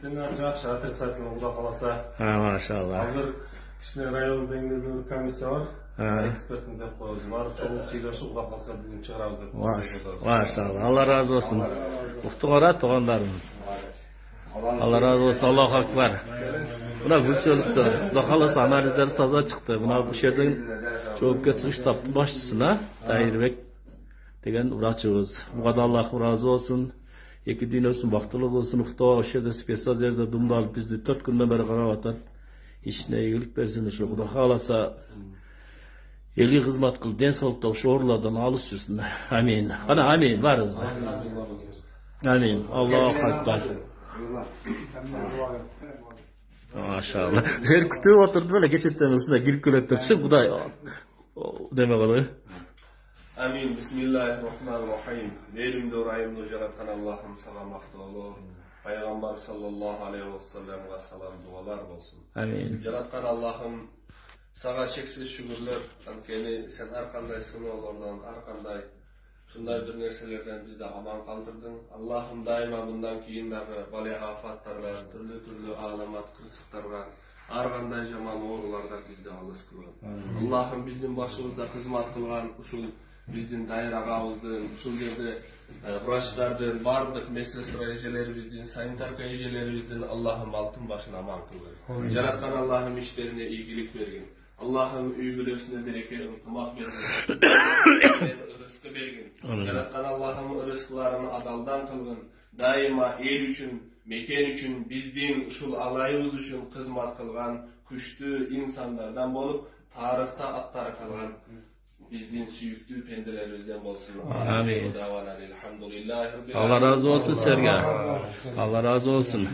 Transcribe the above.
Жақсы, отрицательный Құда қаласа. Машалла. Hazır кішкене район деңгейде бір комиссия бар. Экспертін деп қойыз. Барып жолып сөйлесіп Құда қаласа бүгін шығарамыз деп. Машалла. Алла разы болсын. Ұқтыңдар туғандарым. Алла разы болсын. Аллаху акбар. Мына гүлчөлүктө Құда қаласа анализдер таза шықты. Мына бұл жердің жоопкерчилик штабтын башчысына Тайырбек деген врачыбыз. Буга да Аллах разы болсын. Эки дүйнөсүн бактылуу болсун. Уктоо ошол жерде специал жерде думдалып бизди 4 күндөн бери карап атат. Ишине ийгилик берсин ушу Кудай кааласа. Элге кызмат кыл, ден соолукта ошо оорулардан алыс жүрсүн. Амин. Кана амин барыңыз. Амин. Аллаху акбар. Машалла. Сен күтүп отурдум эле кечеттен ушундай кирип келет депчи Кудай деме кылды. Амин. Бисмиллахир-рахманир-рахим. Мейлимдүү райымдуу жараткан Аллахым сага мактоолор. Пайгамбар саллаллаху алейхи вассаламга салам дуалар болсун. Амин. Жараткан Аллахым сага чексиз шүгүрлөр. Анткени сен ар кандай сыноолордон, ар кандай ушундай бир нерселерден бизди аман калтырдың. Аллахым дайыма мындан кийин дагы бале афаттардан, түрлүү аламат кырсыктарга, ар кандай жаман оорулардан бизди алыс кылгын. Аллахым биздин башыбызда кызмат кылган ушул биздин дайыр агабыздын, ушул жерде врачтардын, бардык медсестра эжелерибиздин, санитарка эжелерибиздин Аллахым алтын башын аман кылгын. Жараткан Аллахым иштерине ийгилик бергин. Аллахым үй бүлөсүнө береке, ынтымак бергин. Рызкы бергин. Жараткан Аллахым рызкыларын адалдан кылгын. Дайыма эл үчүн, мекен үчүн, биздин ушул алайыбыз үчүн кызмат кылган күчтүү инсандардан болуп, тарыхта аттары калган биздин сүйүктүү пенделерибизден болсун. Амин. Allah razı olsun Sergen. Allah razı olsun.